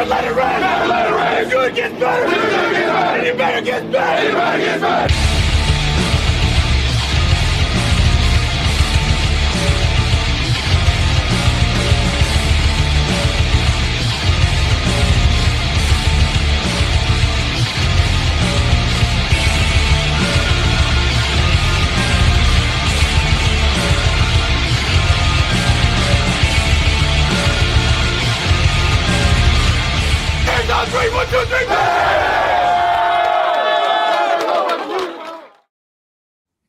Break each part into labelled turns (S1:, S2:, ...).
S1: let it rain. Never let it rain. Good gets better. Good gets better. And you better get better. You better get better. On three, 1, 2, 3.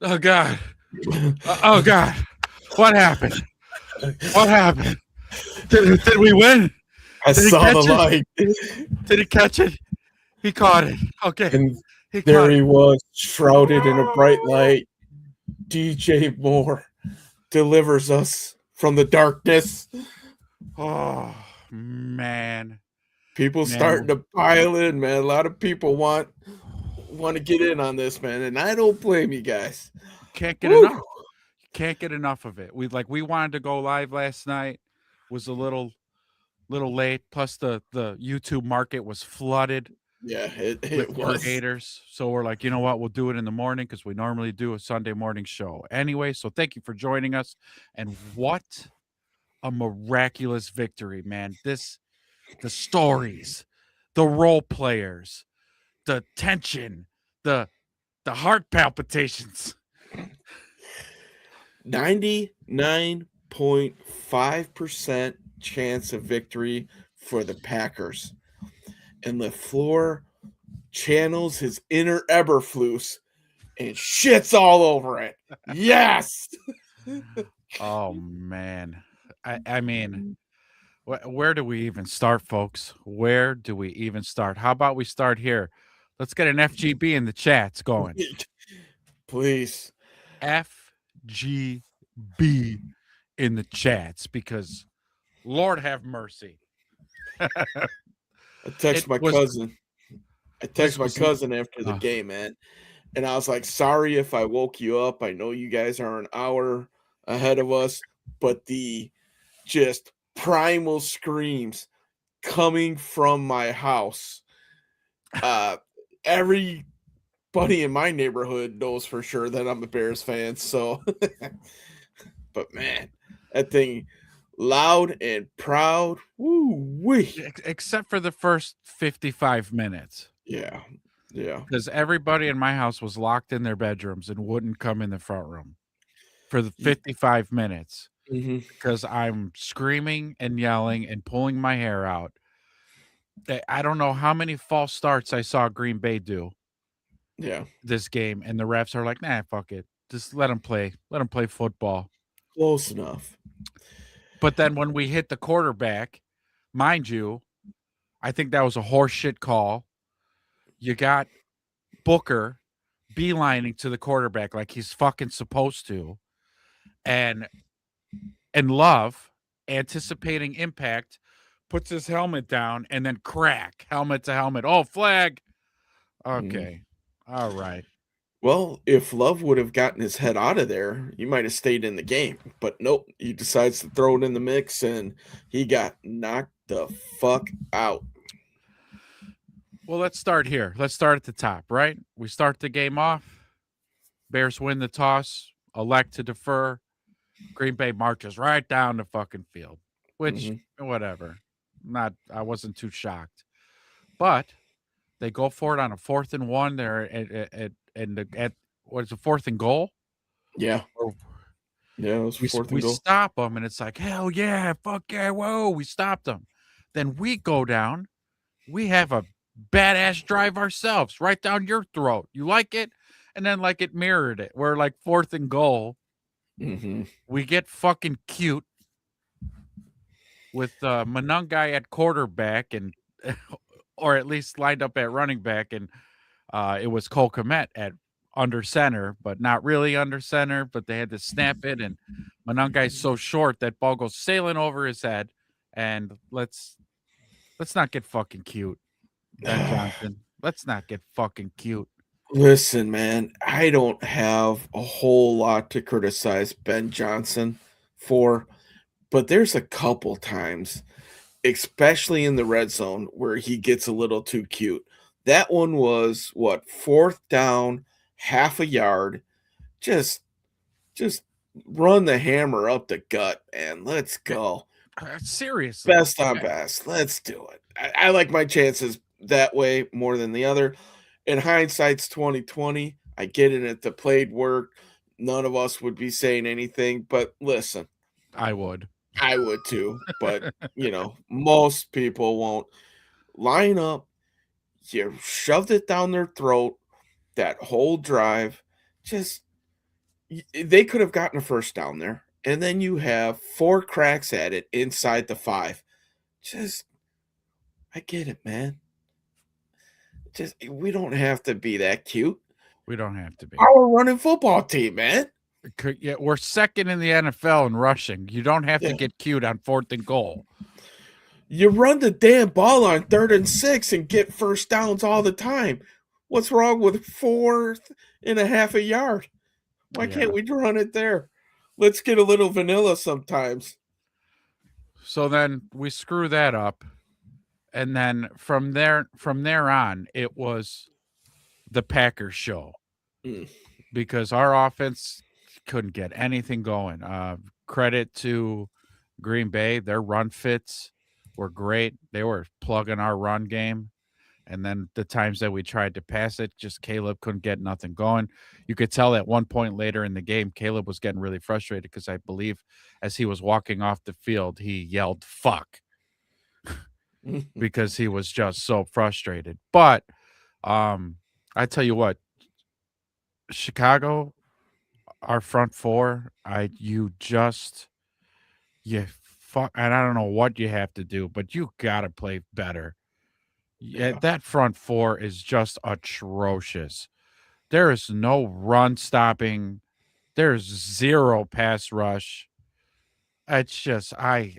S2: Oh God! Oh God! What happened? What happened? Did we win?
S3: I saw the light.
S2: Did he catch it? He caught it. Okay.
S3: And there he was, shrouded in a bright light. DJ Moore delivers us from the darkness.
S2: Oh man.
S3: People starting to pile in, man. A lot of people want to get in on this, man, and I don't blame you guys.
S2: Can't get enough. Can't get enough of it. We wanted to go live last night. Was a little late. Plus the YouTube market was flooded.
S3: Yeah, it was.
S2: Creators. So we're like, you know what? We'll do it in the morning because we normally do a Sunday morning show anyway. So thank you for joining us. And what a miraculous victory, man! The stories, the role players, the tension, the heart palpitations.
S3: 99.5% chance of victory for the Packers. And LaFleur channels his inner Eberflus and shits all over it. Yes!
S2: Oh, man. I mean, where do we even start, folks? Where do we even start? How about we start here? Let's get an FGB in the chats going.
S3: Please.
S2: FGB in the chats because Lord have mercy.
S3: I text my cousin. I text my cousin after the game, man. And I was like, sorry if I woke you up. I know you guys are an hour ahead of us, but the just primal screams coming from my house. Everybody in my neighborhood knows for sure that I'm a Bears fan. So, but man, that thing loud and proud. Woo-wee.
S2: Except for the first 55 minutes.
S3: Yeah. Yeah.
S2: Because everybody in my house was locked in their bedrooms and wouldn't come in the front room for the 55 minutes.
S3: Mm-hmm.
S2: Because I'm screaming and yelling and pulling my hair out. I don't know how many false starts I saw Green Bay do.
S3: Yeah.
S2: This game, and the refs are like, nah, fuck it. Just let them play. Let them play football.
S3: Close enough.
S2: But then when we hit the quarterback, mind you, I think that was a horseshit call. You got Booker beelining to the quarterback like he's fucking supposed to. And Love, anticipating impact, puts his helmet down and then crack, helmet to helmet. Oh, flag. Okay. All right.
S3: Well, if Love would have gotten his head out of there, you might have stayed in the game. But nope, he decides to throw it in the mix, and he got knocked the fuck out.
S2: Well, let's start here. Let's start at the top, right? We start the game off. Bears win the toss, elect to defer. Green Bay marches right down the fucking field, which, whatever. I wasn't too shocked. But they go for it on a 4th and 1. They're at what is it, 4th and goal?
S3: Yeah. Yeah, it was 4th and goal.
S2: We stop them, and it's like, hell yeah, fuck yeah, whoa, we stopped them. Then we go down. We have a badass drive ourselves right down your throat. You like it? And then like it mirrored it. We're like 4th and goal. We get fucking cute with Monungai at quarterback and or at least lined up at running back, and it was Cole Kmet at under center, but not really under center, but they had to snap it, and Monungai's so short that ball goes sailing over his head. And let's not get fucking cute, Ben Johnson. Let's not get fucking cute.
S3: Listen, man, I don't have a whole lot to criticize Ben Johnson for, but there's a couple times especially in the red zone where he gets a little too cute. That one was what, 4th down, half a yard. Just run the hammer up the gut and let's go.
S2: Seriously.
S3: Best on best. Let's do it. I like my chances that way more than the other. In hindsight's 2020. I get it. If the played work, none of us would be saying anything. But listen,
S2: I would
S3: too. But most people won't. Line up. You shoved it down their throat. That whole drive, they could have gotten a first down there. And then you have 4 cracks at it inside the 5. I get it, man. We don't have to be that cute.
S2: We don't have to be.
S3: Our running football team, man.
S2: Yeah, we're second in the NFL in rushing. You don't have to get cute on 4th and goal.
S3: You run the damn ball on 3rd and 6 and get first downs all the time. What's wrong with 4th and a half a yard? Why can't we run it there? Let's get a little vanilla sometimes.
S2: So then we screw that up. And then from there on, it was the Packers show. Because our offense couldn't get anything going. Credit to Green Bay. Their run fits were great. They were plugging our run game. And then the times that we tried to pass it, just Caleb couldn't get nothing going. You could tell at one point later in the game, Caleb was getting really frustrated because I believe as he was walking off the field, he yelled, "Fuck," because he was just so frustrated. But I tell you what, Chicago, our front four, fuck, and I don't know what you have to do, but you got to play better. Yeah, that front four is just atrocious. There is no run stopping. There's zero pass rush. It's just I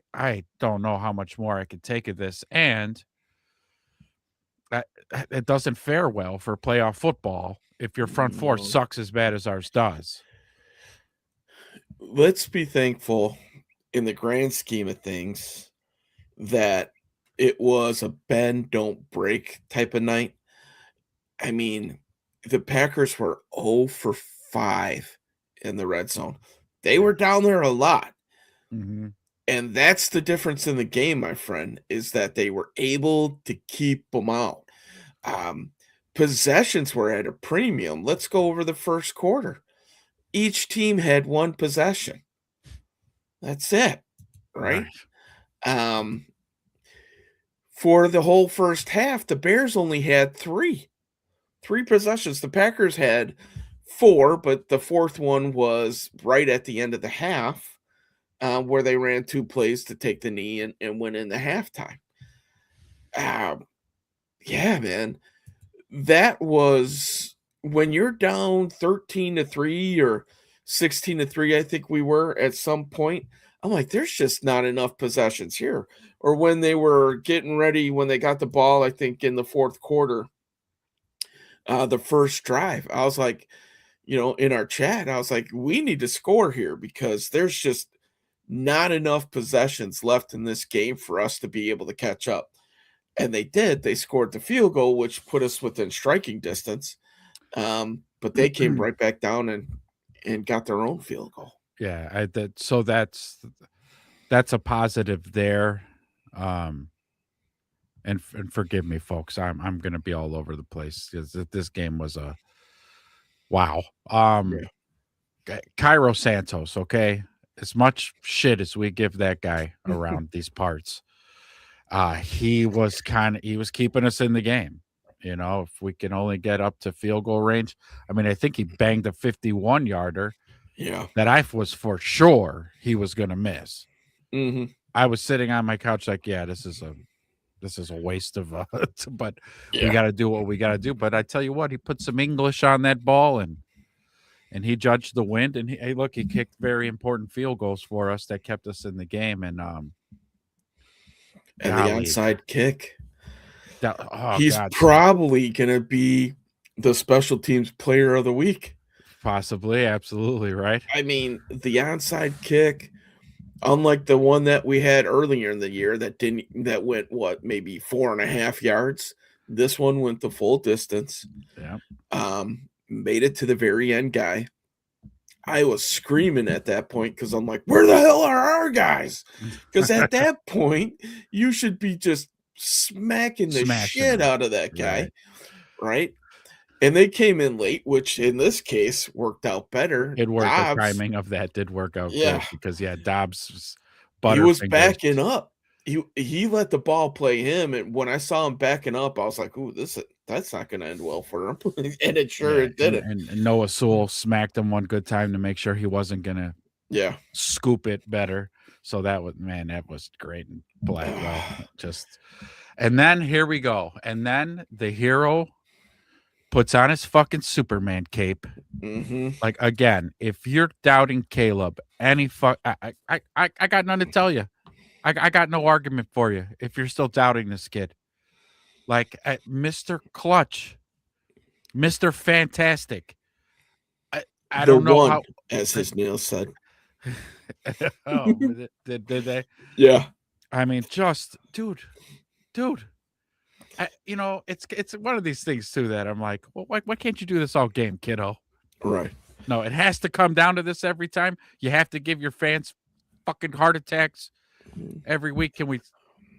S2: don't know how much more I can take of this, and it doesn't fare well for playoff football if your front four sucks as bad as ours does.
S3: Let's be thankful in the grand scheme of things that it was a bend, don't break type of night. I mean, the Packers were 0 for 5 in the red zone. They were down there a lot.
S2: Mm-hmm.
S3: And that's the difference in the game, my friend, is that they were able to keep them out. Possessions were at a premium. Let's go over the first quarter. Each team had 1 possession. That's it, right? For the whole first half, the Bears only had 3 possessions. The Packers had 4, but the 4th one was right at the end of the half, where they ran 2 plays to take the knee and went in the halftime. Yeah, man. That was when you're down 13-3 or 16-3, I think we were at some point. I'm like, there's just not enough possessions here. Or when they were getting ready, when they got the ball, I think in the 4th quarter, the first drive, I was like, in our chat, I was like, we need to score here because there's just not enough possessions left in this game for us to be able to catch up. And they did. They scored the field goal, which put us within striking distance. But they came right back down and got their own field goal.
S2: Yeah, so that's a positive there. And forgive me, folks. I'm going to be all over the place because this game was a wow. Cairo Santos, okay? As much shit as we give that guy around these parts, he was keeping us in the game. If we can only get up to field goal range. I mean, I think he banged a 51-yarder.
S3: Yeah.
S2: That I was for sure he was going to miss.
S3: Mm-hmm.
S2: I was sitting on my couch like, yeah, this is a waste of but we got to do what we got to do. But I tell you what, he put some English on that ball and he judged the wind and he kicked very important field goals for us that kept us in the game. And
S3: the onside kick.
S2: He's
S3: probably going to be the special teams player of the week.
S2: Possibly. Absolutely. Right.
S3: I mean, the onside kick, Unlike the one that we had earlier in the year that went what, maybe 4.5 yards. This one went the full distance.
S2: Yeah.
S3: Made it to the very end guy. I was screaming at that point because I'm like, where the hell are our guys? Because at that point, you should be just smacking the
S2: Smashing
S3: shit
S2: them.
S3: out of that guy. Right? And they came in late, which in this case worked out better.
S2: It worked. The
S3: Dobbs,
S2: timing of that did work out good because Dobbs was
S3: he was
S2: butterfingers.
S3: backing up. He let the ball play him, and when I saw him backing up, I was like, "Ooh, that's not going to end well for him." And it didn't.
S2: And Noah Sewell smacked him one good time to make sure he wasn't going to scoop it better. So that was great. And Blackwell and then here we go. And then the hero puts on his fucking Superman cape.
S3: Mm-hmm.
S2: Like, again, if you're doubting Caleb, I got nothing to tell you. I got no argument for you if you're still doubting this kid. Like, Mr. Clutch, Mr. Fantastic. I don't know how,
S3: as his nails said.
S2: Oh, did they?
S3: Yeah.
S2: I mean, just dude. It's one of these things too that I'm like, well, why can't you do this all game, kiddo?
S3: Right.
S2: No, it has to come down to this every time. You have to give your fans fucking heart attacks every week. Can we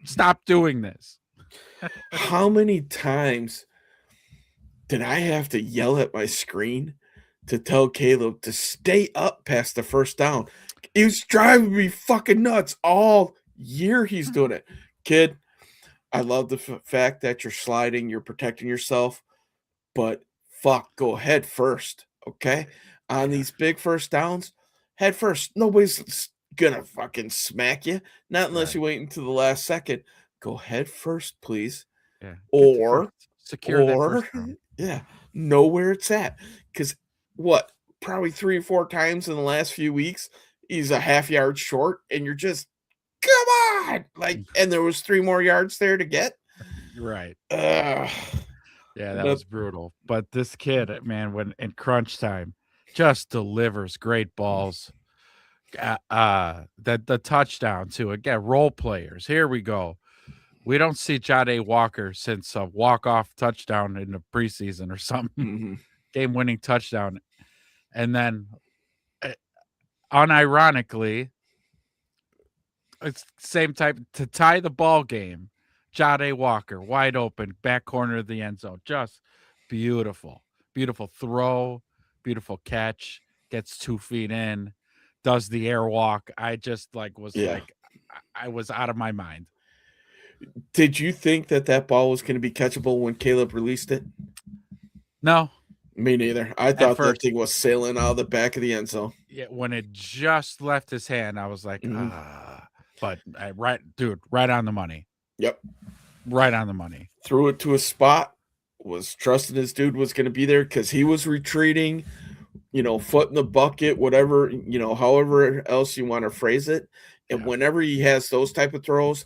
S2: stop doing this?
S3: How many times did I have to yell at my screen to tell Caleb to stay up past the first down? He was driving me fucking nuts all year. He's doing it. Kid, I love the fact that you're sliding, you're protecting yourself, but fuck, go head first, okay? On these big first downs, head first. Nobody's gonna fucking smack you, not unless you wait until the last second. Go head first, please.
S2: Yeah.
S3: Or
S2: secure that first down.
S3: Yeah, know where it's at. Because probably 3 or 4 times in the last few weeks, he's a half yard short, and you're just, come on! Like, and there was 3 more yards there to get.
S2: Right. Yeah, that was brutal. But this kid, man, when in crunch time, just delivers great balls. The touchdown too. Again, role players. Here we go. We don't see Jade Walker since a walk-off touchdown in the preseason or something.
S3: Mm-hmm.
S2: Game-winning touchdown. And then, unironically, it's same type to tie the ball game. Jade Walker, wide open, back corner of the end zone. Just beautiful. Beautiful throw, beautiful catch, gets 2 feet in, does the airwalk. I just I was out of my mind.
S3: Did you think that ball was going to be catchable when Caleb released it?
S2: No.
S3: Me neither. I thought that thing was sailing out of the back of the end zone.
S2: Yeah, when it just left his hand, I was like, but right on the money.
S3: Yep.
S2: Right on the money.
S3: Threw it to a spot, was trusting his dude was going to be there because he was retreating, foot in the bucket, whatever, however else you want to phrase it. And whenever he has those type of throws,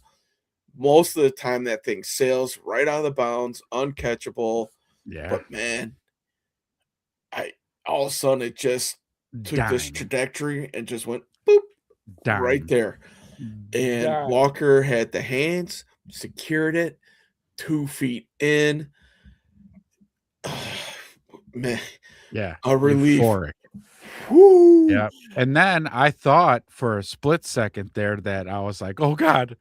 S3: most of the time that thing sails right out of the bounds, uncatchable.
S2: Yeah.
S3: But man, all of a sudden it just took this trajectory and just went boop right there. And Walker had the hands, secured it, 2 feet in. Man.
S2: Yeah.
S3: A relief.
S2: Euphoric.
S3: Woo.
S2: Yeah. And then I thought for a split second there that I was like, oh God,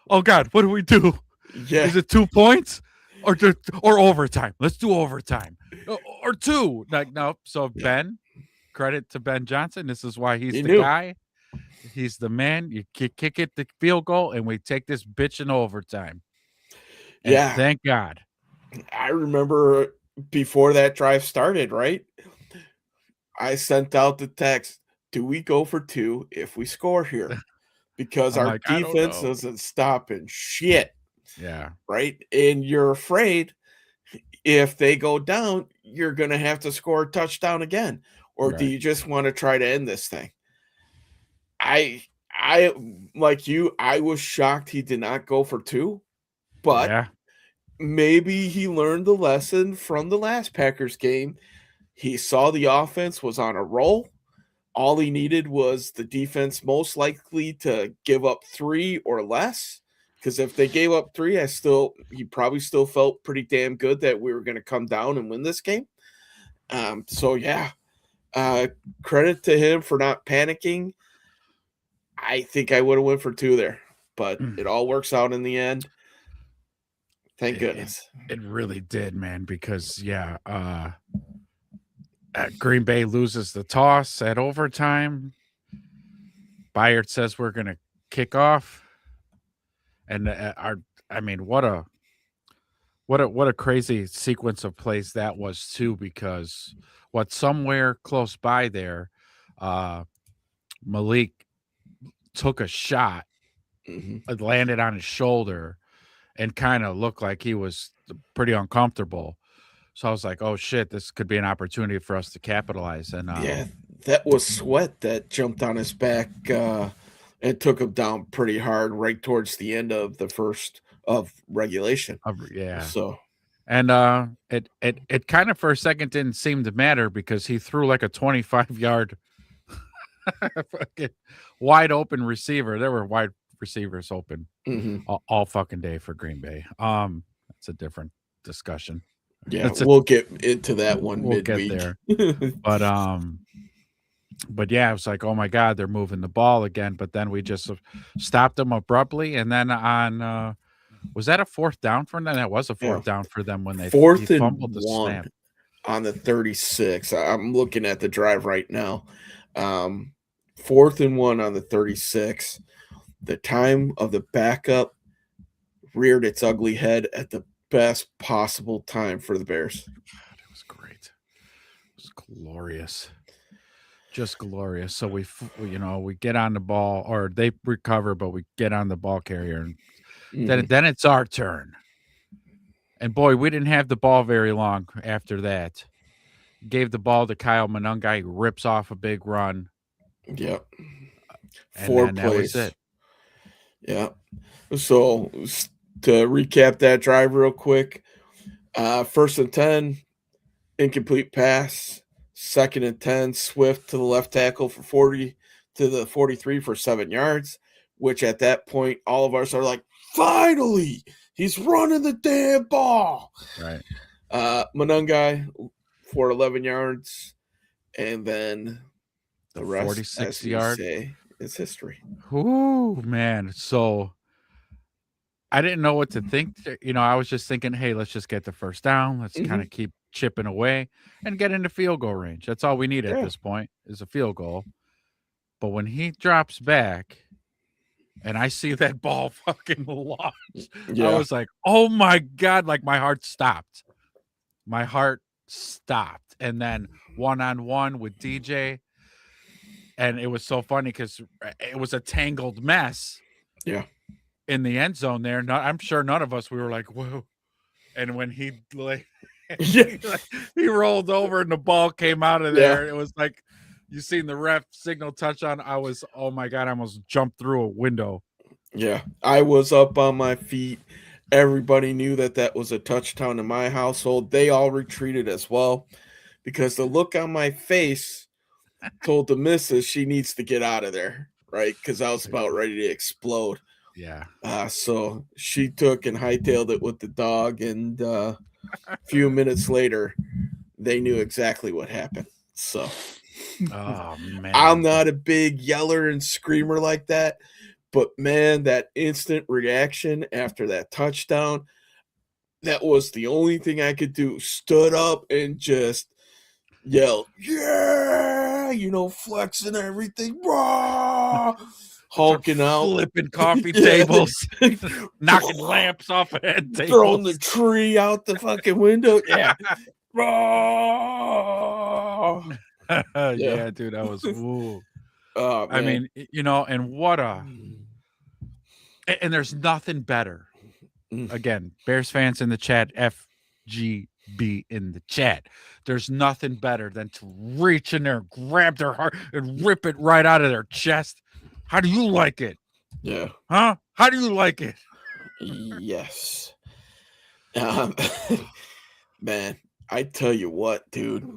S2: what do we do?
S3: Yeah.
S2: Is it 2 points or overtime? Let's do overtime or 2. Like, no. So Ben, credit to Ben Johnson. This is why he's the guy. He's the man. You kick it the field goal and we take this bitch in overtime. And thank God.
S3: I remember before that drive started, right? I sent out the text, do we go for 2 if we score here? Because our defense isn't stopping shit.
S2: Yeah.
S3: Right? And you're afraid if they go down, you're going to have to score a touchdown again. Or do you just want to try to end this thing? I like you, I was shocked he did not go for 2. But maybe he learned the lesson from the last Packers game. He saw the offense was on a roll. all he needed was the defense most likely to give up 3 or less. Because if they gave up 3, he probably still felt pretty damn good that we were going to come down and win this game. So yeah, credit to him for not panicking. I think I would have went for 2 there, but it all works out in the end. Thank goodness.
S2: It really did, man, because Green Bay loses the toss at overtime. Bayard says we're going to kick off. And what a crazy sequence of plays that was too, because somewhere close by there, Malik took a shot, it landed on his shoulder, and kind of looked like he was pretty uncomfortable. So I was like, oh shit, this could be an opportunity for us to capitalize. And
S3: yeah, that was Sweat that jumped on his back and took him down pretty hard right towards the end of the first of regulation.
S2: So, and it kind of for a second didn't seem to matter because he threw like a 25-yard fucking wide open receiver. There were wide receivers open all fucking day for Green Bay. That's a different discussion.
S3: Yeah, we'll get into that one midweek.
S2: Get there. But yeah, it was like, oh my God, they're moving the ball again. But then we just stopped them abruptly. And then on, was that a 4th down for them? That was a 4th down for them when they
S3: fumbled the snap on the 36. I'm looking at the drive right now. 4th and 1 on the 36. The time of the backup reared its ugly head at the best possible time for the Bears.
S2: God, it was great. It was glorious. Just glorious. So we get on the ball, or they recover, but we get on the ball carrier, and then it's our turn. And boy, we didn't have the ball very long after that. Gave the ball to Kyle Monungai, who rips off a big run.
S3: Yep.
S2: And 4 plays. That was it.
S3: Yeah. So to recap that drive real quick, 1st and 10, incomplete pass. 2nd and 10, Swift to the left tackle for 40 to the 43 for 7 yards, which at that point, all of us are like, finally, he's running the damn ball.
S2: Right.
S3: Monungai for 11 yards, and then the rest,
S2: 46 yards,
S3: is history.
S2: Ooh, man. So I didn't know what to think. I was just thinking, hey, let's just get the first down. Let's kind of keep chipping away and get into field goal range. That's all we need at this point is a field goal. But when he drops back and I see that ball fucking launch, I was like, oh my God, like my heart stopped. And then 1-on-1 with DJ. And it was so funny because it was a tangled mess.
S3: Yeah.
S2: In the end zone there. I'm sure none of us, we were like, whoa. And when he he rolled over and the ball came out of there. It was like you seen the ref signal touchdown. I was, oh my God, I almost jumped through a window.
S3: Yeah, I was up on my feet. Everybody knew that was a touchdown in my household. They all retreated as well because the look on my face told the missus she needs to get out of there, right? Because I was about ready to explode.
S2: Yeah.
S3: So she took and hightailed it with the dog, and a few minutes later, they knew exactly what happened. So,
S2: oh man,
S3: I'm not a big yeller and screamer like that, but man, that instant reaction after that touchdown, that was the only thing I could do. Stood up and just yelled, yeah, flexing everything, raw. Hulking out,
S2: flipping coffee tables, knocking lamps off of head tables,
S3: throwing the tree out the fucking window. Yeah.
S2: Yeah, dude, that was woo.
S3: I
S2: mean, and what and there's nothing better. Again, Bears fans in the chat, FGB in the chat. There's nothing better than to reach in there, grab their heart, and rip it right out of their chest. How do you like it?
S3: Yeah.
S2: Huh? How do you like it?
S3: Yes. Man, I tell you what, dude.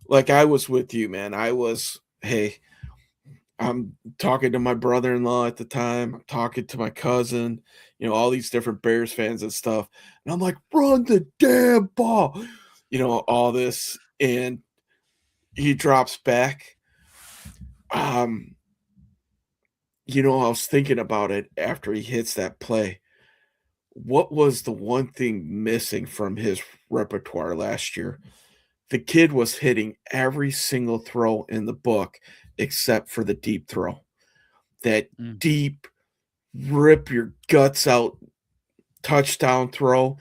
S3: like I was with you, man. Hey, I'm talking to my brother-in-law at the time. I'm talking to my cousin, all these different Bears fans and stuff. And I'm like, run the damn ball, all this. And he drops back. I was thinking about it after he hits that play. What was the one thing missing from his repertoire last year? The kid was hitting every single throw in the book except for the deep throw. That
S2: Mm.
S3: deep, rip your guts out touchdown throw.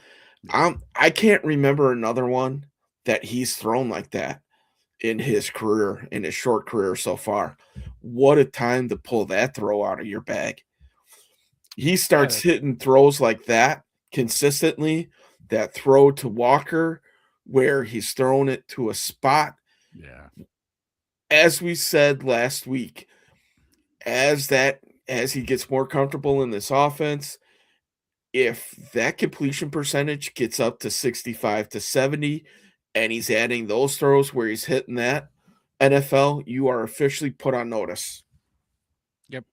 S3: I can't remember another one that he's thrown like that in his career, in his short career so far. What a time to pull that throw out of your bag. He starts hitting throws like that consistently, that throw to Walker where he's thrown it to a spot.
S2: Yeah.
S3: As we said last week, as he gets more comfortable in this offense, if that completion percentage gets up to 65 to 70 and he's adding those throws where he's hitting that, NFL, you are officially put on notice.
S2: Yep.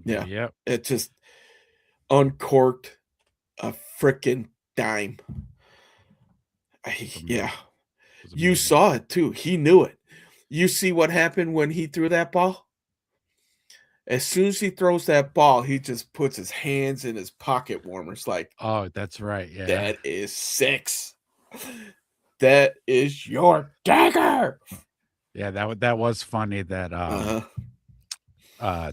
S3: Yeah.
S2: Yep.
S3: It just uncorked a freaking dime. Yeah. You saw it too. He knew it. You see what happened when he threw that ball? As soon as he throws that ball, he just puts his hands in his pocket warmers like,
S2: oh, that's right. Yeah.
S3: That is 6. That is your dagger.
S2: Yeah, that was funny that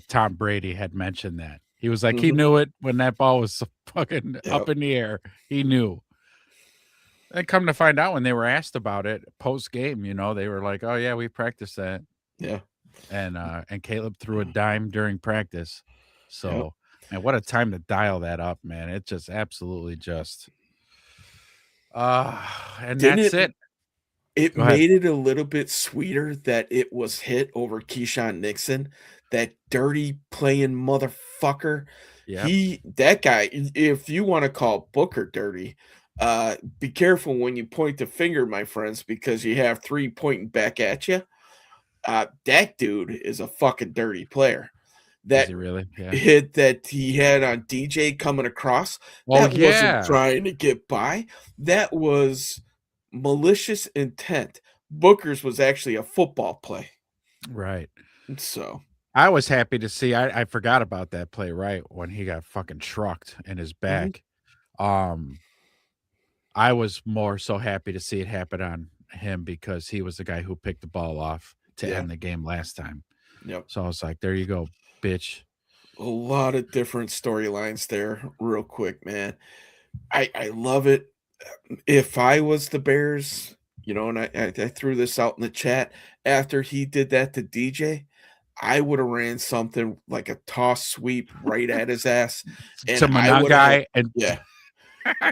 S2: Tom Brady had mentioned that. He was like, he knew it when that ball was fucking up in the air. He knew. And come to find out when they were asked about it post game, they were like, "Oh yeah, we practiced that."
S3: Yeah.
S2: And Caleb threw a dime during practice. So, man, what a time to dial that up, man. It just absolutely just and that's it.
S3: It made it a little bit sweeter that it was hit over Keyshawn Nixon, that dirty playing motherfucker.
S2: Yeah.
S3: That guy, if you want to call Booker dirty, be careful when you point the finger, my friends, because you have 3 pointing back at you. That dude is a fucking dirty player. That
S2: is he really? Yeah.
S3: hit that he had on DJ coming across, that wasn't trying to get by. That was malicious intent. Booker's was actually a football play.
S2: Right.
S3: So
S2: I was happy to see. I forgot about that play right when he got fucking trucked in his back. I was more so happy to see it happen on him because he was the guy who picked the ball off to end the game last time.
S3: Yep.
S2: So I was like, there you go, bitch.
S3: A lot of different storylines there, real quick, man. I love it. If I was the Bears, and I threw this out in the chat, after he did that to DJ, I would have ran something like a toss sweep right at his ass. And
S2: to Monangai and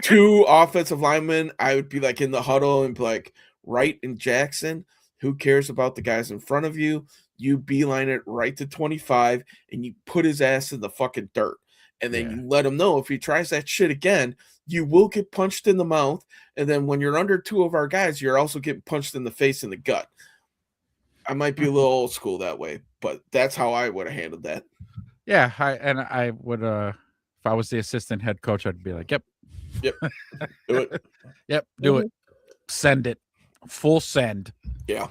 S3: 2 offensive linemen, I would be like in the huddle and be like, Wright and Jackson, who cares about the guys in front of you? You beeline it right to 25 and you put his ass in the fucking dirt. And then you let him know if he tries that shit again, you will get punched in the mouth. And then when you're under 2 of our guys, you're also getting punched in the face and the gut. I might be a little old school that way, but that's how I would have handled that.
S2: Yeah, I would if I was the assistant head coach, I'd be like, Yep.
S3: Do it.
S2: Yep, do it. Send it. Full send.
S3: Yeah.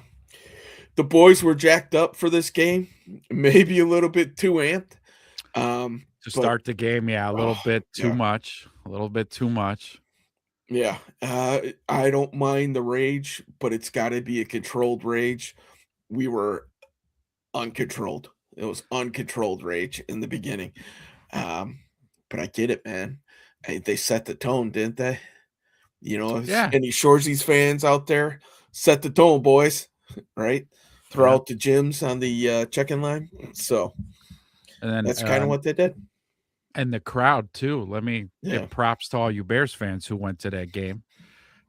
S3: The boys were jacked up for this game, maybe a little bit too amped.
S2: To start the game, a little bit too much. A little bit too much.
S3: Yeah. I don't mind the rage, but it's got to be a controlled rage. We were uncontrolled. It was uncontrolled rage in the beginning. But I get it, man. They set the tone, didn't they? Any Shoresies fans out there, set the tone, boys, right? Throw out the gyms on the check-in line. So
S2: and then,
S3: that's kind of what they did.
S2: And the crowd, too. Let me give props to all you Bears fans who went to that game.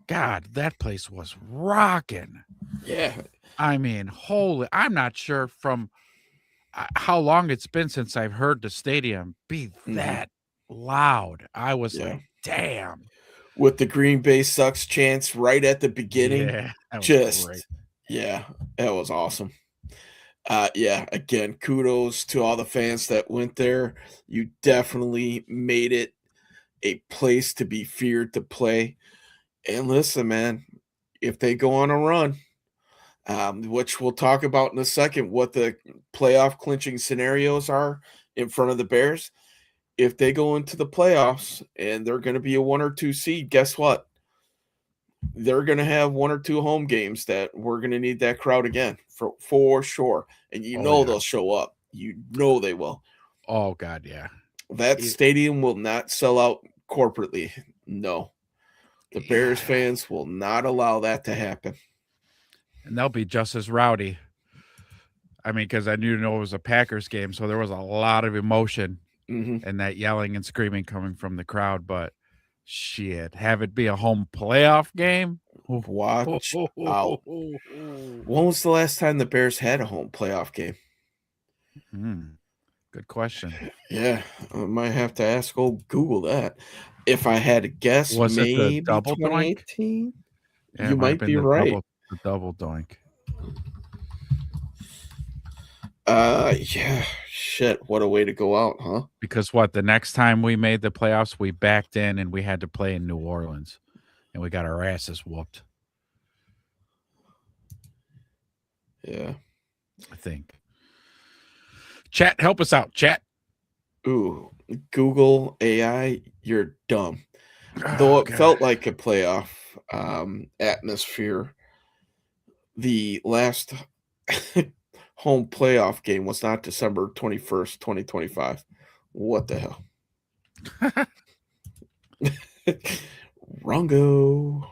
S2: God, that place was rocking.
S3: Yeah.
S2: I mean, holy, I'm not sure from how long it's been since I've heard the stadium be that loud. I was like, damn.
S3: with the Green Bay sucks chants right at the beginning.
S2: Yeah, that was great.
S3: Yeah, that was awesome. Yeah, again, kudos to all the fans that went there. You definitely made it a place to be feared to play. And listen, man, if they go on a run, which we'll talk about in a second, what the playoff clinching scenarios are in front of the Bears. If they go into the playoffs and they're going to be a 1 or 2 seed, guess what? They're going to have 1 or 2 home games that we're going to need that crowd again for sure. And they'll show up. You know they will.
S2: Oh, God, yeah.
S3: That stadium will not sell out corporately. No. The Bears fans will not allow that to happen.
S2: And they'll be just as rowdy. I mean, because I knew it was a Packers game, so there was a lot of emotion and that yelling and screaming coming from the crowd. But shit, have it be a home playoff game?
S3: Watch out. When was the last time the Bears had a home playoff game?
S2: Good question.
S3: Yeah, I might have to ask old Google that. If I had to guess,
S2: Was
S3: maybe
S2: it the double
S3: 2018?
S2: Yeah,
S3: you might be right.
S2: The double doink.
S3: Yeah, shit, what a way to go out, huh?
S2: Because the next time we made the playoffs, we backed in and we had to play in New Orleans, and we got our asses whooped.
S3: Yeah,
S2: I think. Chat, help us out, chat.
S3: Ooh, Google AI, you're dumb. Though it felt like a playoff atmosphere, the last home playoff game was not December 21st, 2025. What the hell? Wrongo.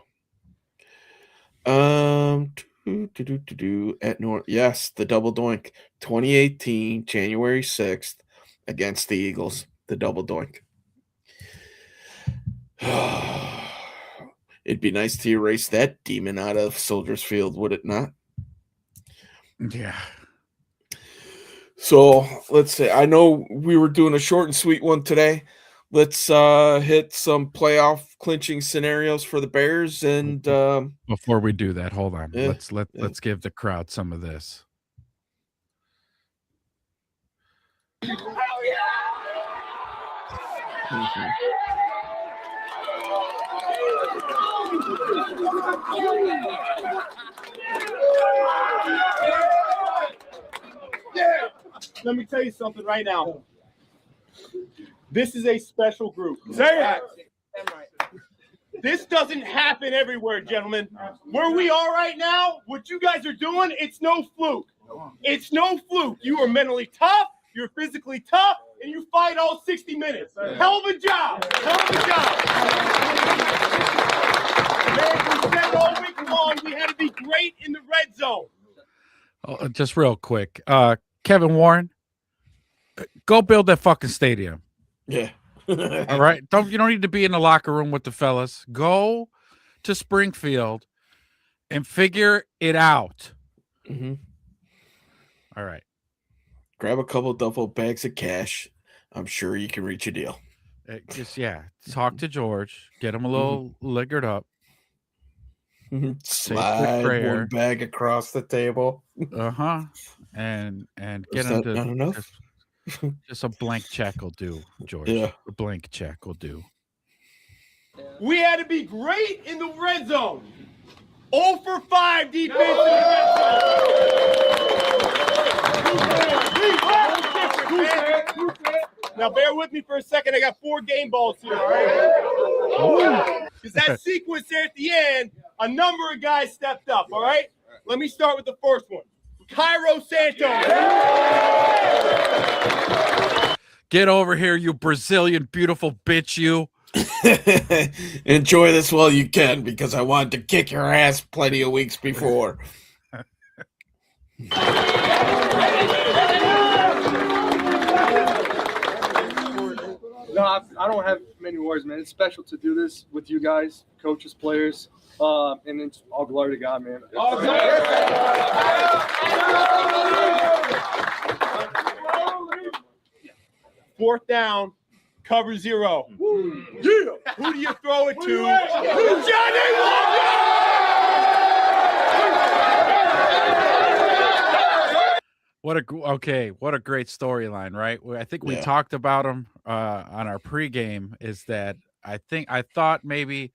S3: At North. Yes, the double doink. 2018, January 6th, against the Eagles. The double doink. It'd be nice to erase that demon out of Soldiers Field, would it not?
S2: Yeah.
S3: So let's say, I know we were doing a short and sweet one today. Let's hit some playoff clinching scenarios for the Bears. And
S2: before we do that, hold on. Let's give the crowd some of this.
S1: Hell yeah! Yeah. Let me tell you something right now. This is a special group. Say it. This doesn't happen everywhere, gentlemen. Where we are right now, what you guys are doing, it's no fluke. It's no fluke. You are mentally tough, you're physically tough, and you fight all 60 minutes. Hell of a job. Hell of a job. Man, we said all week long we had to be great in the red zone.
S2: Oh, just real quick. Kevin Warren, go build that fucking stadium.
S3: Yeah.
S2: All right. You don't need to be in the locker room with the fellas. Go to Springfield and figure it out. All right.
S3: Grab a couple duffel bags of cash. I'm sure you can reach a deal.
S2: Talk to George. Get him a little liquored up.
S3: Slide one bag across the table.
S2: And get him to. Not enough? Just a blank check will do, George. Yeah. A blank check will do.
S1: We had to be great in the red zone. 0 for 5 defense in the red zone. Now bear with me for a second. I got 4 game balls here, all right? Because that sequence there at the end, a number of guys stepped up, all right? Let me start with the first one. Cairo Santos.
S2: Get over here, you Brazilian beautiful bitch, you.
S3: Enjoy this while you can, because I wanted to kick your ass plenty of weeks before.
S4: No, I don't have many words, man. It's special to do this with you guys, coaches, players, and it's all glory to God, man.
S1: Fourth down, Cover 0. Yeah. Who do you throw it to? To Johnny Walker!
S2: What a great storyline, right? I think we
S3: Yeah.
S2: talked about him on our pregame. Is that I thought maybe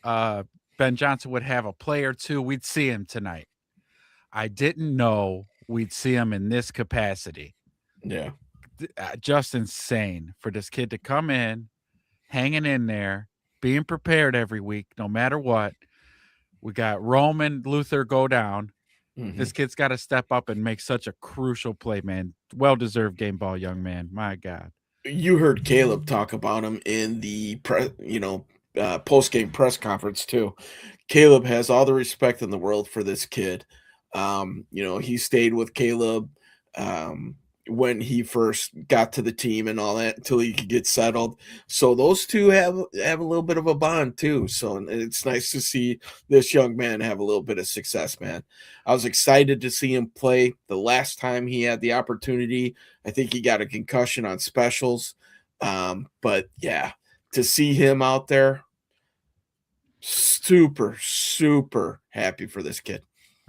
S2: Ben Johnson would have a play or two. We'd see him tonight. I didn't know we'd see him in this capacity.
S3: Yeah.
S2: Just insane for this kid to come in, hanging in there, being prepared every week, no matter what. We got Roman Luther go down. This kid's got to step up and make such a crucial play, man. Well-deserved game ball, young man. My God.
S3: You heard Caleb talk about him in the post-game press conference too. Caleb has all the respect in the world for this kid. He stayed with Caleb when he first got to the team and all that until he could get settled. So those two have a little bit of a bond too. So it's nice to see this young man have a little bit of success, man. I was excited to see him play the last time he had the opportunity. I think he got a concussion on specials. But yeah, to see him out there, super, super happy for this kid.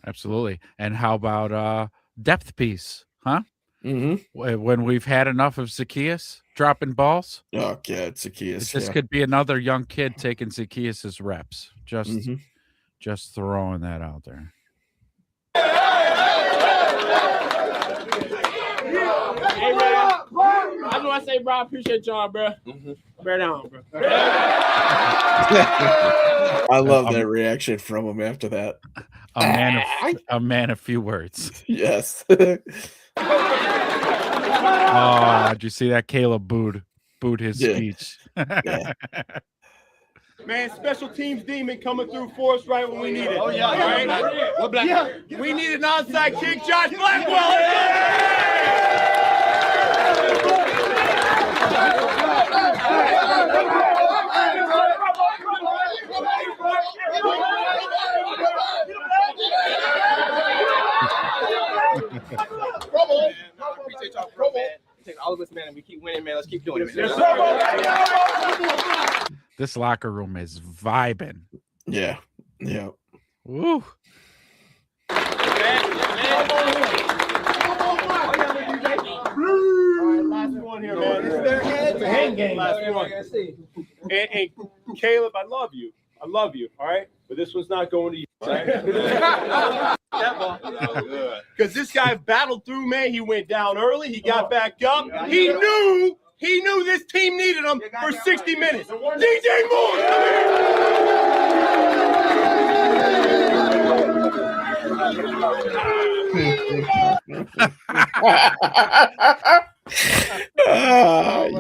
S2: Absolutely. And how about depth piece, huh?
S3: Mm-hmm.
S2: When we've had enough of Zacchaeus dropping balls.
S3: Oh, yeah, it's Zacchaeus.
S2: This could be another young kid taking Zacchaeus's reps. Just throwing that out there.
S5: Hey, man. I just want to say, bro, I appreciate y'all, bro. Bear down, bro.
S3: I love that reaction from him after that.
S2: A man of few words.
S3: Yes.
S2: Oh, did you see that? Caleb booed his speech.
S3: Yeah.
S1: Man, special teams demon coming through for us right when we need it.
S5: Oh, yeah.
S1: Right?
S5: What black?
S1: Yeah. We need an onside kick, Josh Blackwell.
S5: I appreciate y'all, bro, man. Take all of us, man, and we keep winning, man. Let's keep doing it, man.
S2: This locker room is vibing.
S3: Yeah.
S2: Woo.
S1: Last one here, man. It's a hand game. Last one. And Caleb, I love you. All right? But this one's not going to you. Because this guy battled through, man. He went down early. He got back up. He knew this team needed him for 60 minutes. DJ Moore,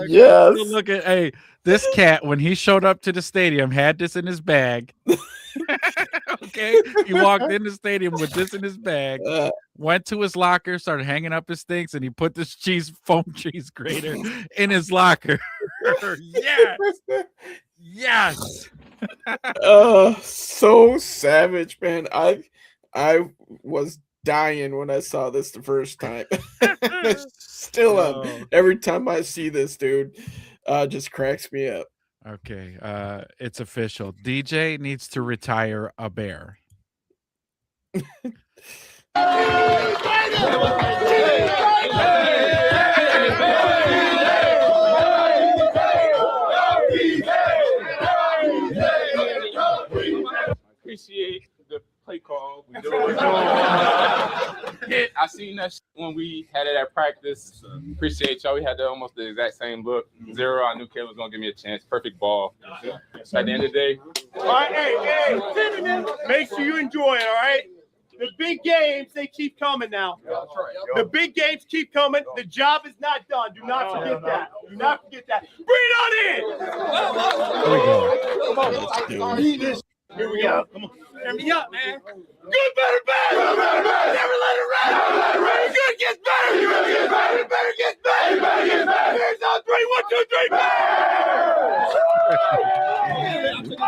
S3: Yes.
S2: Look at this cat when he showed up to the stadium had this in his bag. Okay, he walked in the stadium with this in his bag, went to his locker, started hanging up his things, and he put this foam cheese grater in his locker. Yes.
S3: So savage, man. I was dying when I saw this the first time. Still every time I see this dude, just cracks me up.
S2: Okay, it's official. DJ needs to retire a bear.
S5: Appreciate the play call. We do it. I seen that when we had it at practice. Appreciate y'all. We had almost the exact same look. 0. I knew Caleb was gonna give me a chance. Perfect ball. At the end of the day.
S1: all right, hey, make sure you enjoy it, all right? The big games, they keep coming now. The big games keep coming. The job is not done. Do not forget that. Bring it on in. Here we go. Come on. Turn me up, man. Good, better, bad. Never let it rest. Good gets better. Better gets better. Here's on 3. 1, 2, 3.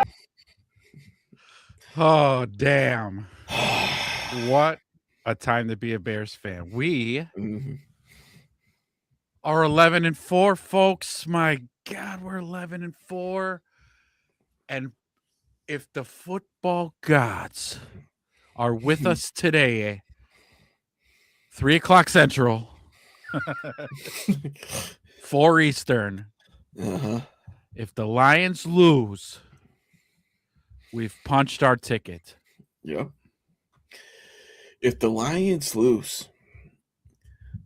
S2: Oh, damn. What a time to be a Bears fan. We are 11-4, folks. My God, we're 11-4. And if the football gods are with us today, 3:00 Central, 4 Eastern. If the Lions lose, we've punched our ticket.
S3: Yep. If the Lions lose,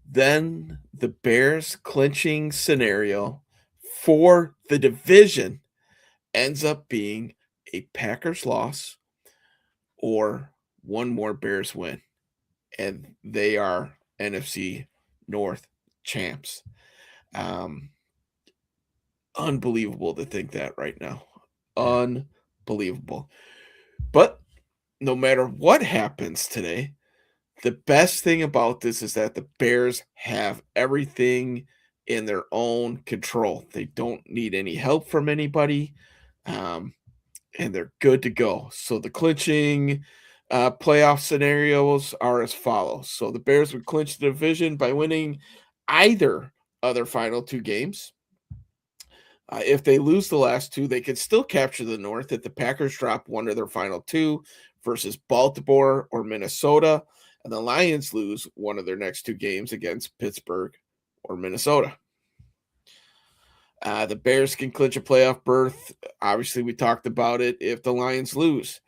S3: then the Bears clinching scenario for the division ends up being a Packers loss or one more Bears win. And they are NFC North champs. Unbelievable to think that right now. Unbelievable. But no matter what happens today, the best thing about this is that the Bears have everything in their own control. They don't need any help from anybody, and they're good to go. So the clinching playoff scenarios are as follows. So the Bears would clinch the division by winning either of their final 2 games. If they lose the last 2, they could still capture the North if the Packers drop one of their final 2 versus Baltimore or Minnesota, and the Lions lose one of their next 2 games against Pittsburgh or Minnesota. The Bears can clinch a playoff berth. Obviously, we talked about it if the Lions lose.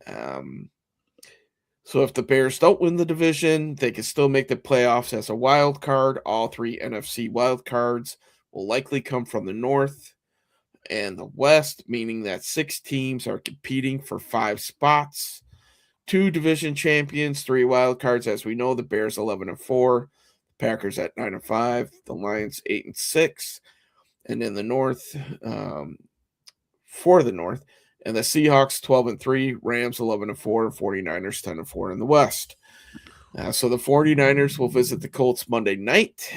S3: So if the Bears don't win the division, they can still make the playoffs as a wild card. All 3 NFC wild cards will likely come from the North and the West, meaning that 6 teams are competing for 5 spots. 2 division champions, 3 wild cards. As we know, the Bears 11-4, the Packers at 9-5, the Lions 8-6, and in the North, for the North, and the Seahawks 12-3, Rams 11-4, 49ers 10-4 in the West. So the 49ers will visit the Colts Monday night.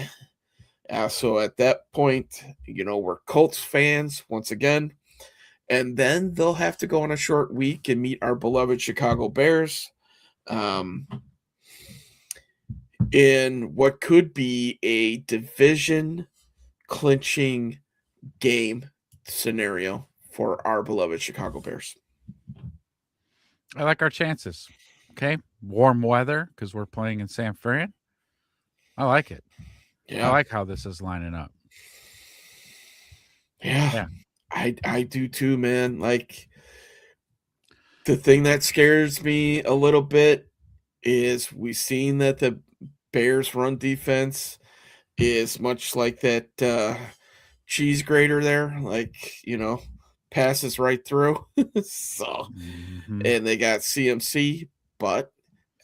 S3: So at that point, we're Colts fans once again. And then they'll have to go on a short week and meet our beloved Chicago Bears in what could be a division clinching game scenario for our beloved Chicago Bears.
S2: I like our chances. Okay. Warm weather because we're playing in San Fran. I like it.
S3: Yeah.
S2: I like how this is lining up.
S3: Yeah. I do too, man. Like, the thing that scares me a little bit is we've seen that the Bears run defense is much like that cheese grater there, like, passes right through. So, and they got CMC, but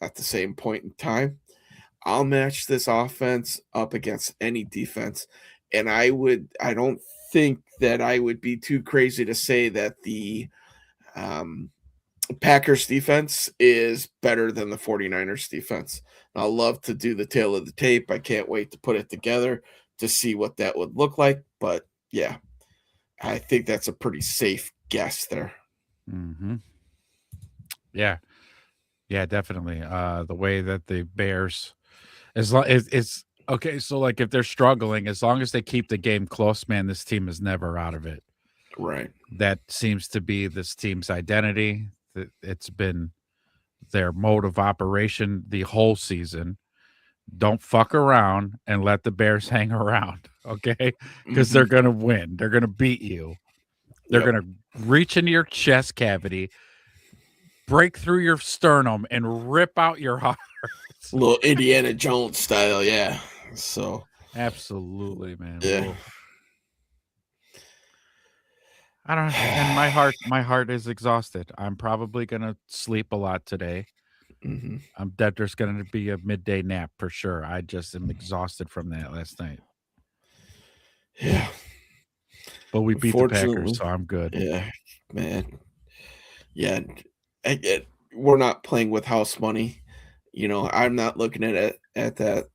S3: at the same point in time, I'll match this offense up against any defense. And I don't think that I would be too crazy to say that the Packers defense is better than the 49ers defense. I'll love to do the tail of the tape. I can't wait to put it together to see what that would look like. But yeah, I think that's a pretty safe guess there.
S2: Yeah. Yeah, definitely. The way that the Bears it's okay. So like if they're struggling, as long as they keep the game close, man, this team is never out of it.
S3: Right.
S2: That seems to be this team's identity. It's been their mode of operation the whole season. Don't fuck around and let the Bears hang around, okay? Because they're going to win. They're going to beat you. They're going to reach into your chest cavity, break through your sternum, and rip out your heart.
S3: A little Indiana Jones style, yeah. So
S2: absolutely, man.
S3: Yeah.
S2: Whoa. I don't know. And my heart is exhausted. I'm probably gonna sleep a lot today. There's gonna be a midday nap for sure. I just am exhausted from that last night.
S3: Yeah.
S2: But we beat the Packers, so I'm good.
S3: Yeah, man. Yeah. We're not playing with house money. I'm not looking at it at that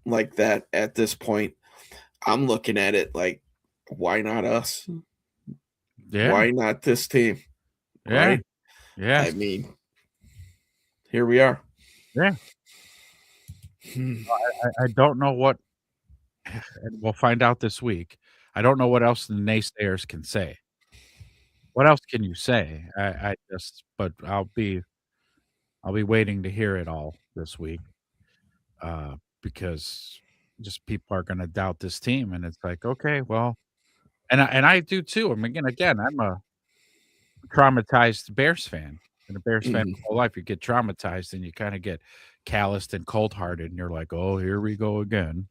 S3: like that at this point. I'm looking at it like, why not us?
S2: Yeah.
S3: Why not this team?
S2: Yeah.
S3: Right?
S2: Yeah.
S3: I mean, here we are.
S2: Yeah. I don't know what And we'll find out this week. I don't know what else the naysayers can say. What else can you say? But I'll be waiting to hear it all this week, because just people are going to doubt this team, and it's like, okay, well, and I do too. I mean, again, I'm a traumatized Bears fan, and a Bears fan my whole life. You get traumatized, and you kind of get calloused and cold hearted, and you're like, oh, here we go again.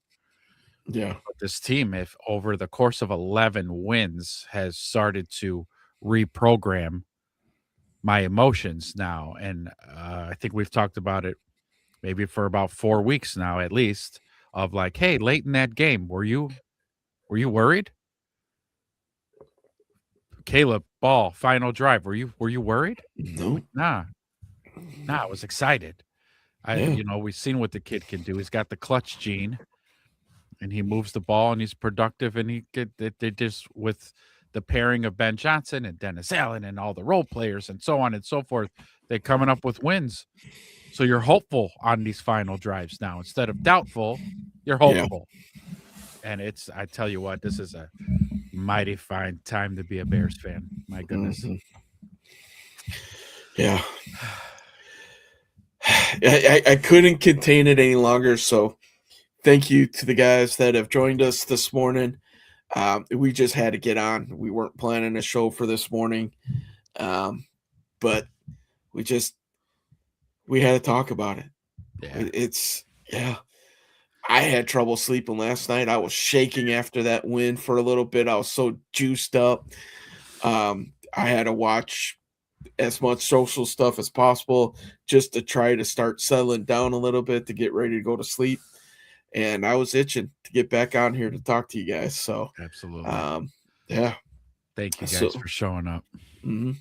S3: Yeah.
S2: But this team, if over the course of 11 wins, has started to reprogram my emotions now, and I think we've talked about it maybe for about 4 weeks now, at least, of like, hey, late in that game, were you worried? Caleb, ball, final drive. Were you worried?
S3: No.
S2: Nah, I was excited. We've seen what the kid can do. He's got the clutch gene, and he moves the ball, and he's productive, and they just with the pairing of Ben Johnson and Dennis Allen and all the role players and so on and so forth, they're coming up with wins. So you're hopeful on these final drives now. Instead of doubtful, you're hopeful. Yeah. And I tell you what, this is a mighty fine time to be a Bears fan. My goodness.
S3: Yeah. I couldn't contain it any longer. So thank you to the guys that have joined us this morning. We just had to get on. We weren't planning a show for this morning. But we had to talk about it. Yeah. I had trouble sleeping last night. I was shaking after that win for a little bit. I was so juiced up. I had to watch as much social stuff as possible just to try to start settling down a little bit to get ready to go to sleep. And I was itching to get back on here to talk to you guys. So
S2: absolutely.
S3: Yeah.
S2: Thank you guys for showing up.
S3: Mm-hmm.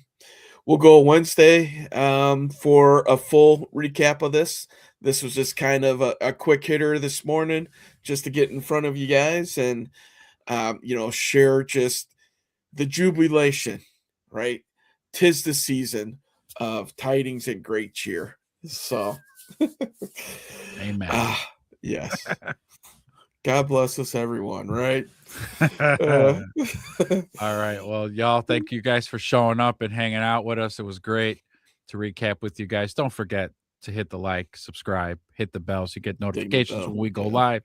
S3: We'll go Wednesday for a full recap of this. This was just kind of a quick hitter this morning just to get in front of you guys and, share just the jubilation, right? 'Tis the season of tidings and great cheer. So,
S2: amen.
S3: Yes. God bless us, everyone, right?
S2: All right. Well, y'all, thank you guys for showing up and hanging out with us. It was great to recap with you guys. Don't forget to hit the like, subscribe, hit the bell so you get notifications when we go live.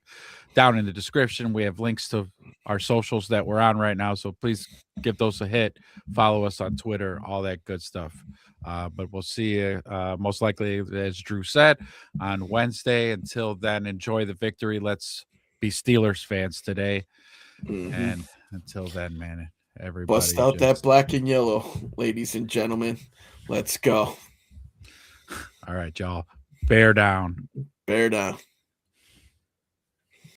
S2: Down in the description, we have links to our socials that we're on right now. So please give those a hit. Follow us on Twitter, all that good stuff. But we'll see you most likely, as Drew said, on Wednesday. Until then, enjoy the victory. Let's be Steelers fans today. And until then, man, everybody
S3: bust out that black and yellow, ladies and gentlemen. Let's go.
S2: All right, y'all. Bear down.
S3: Bear down.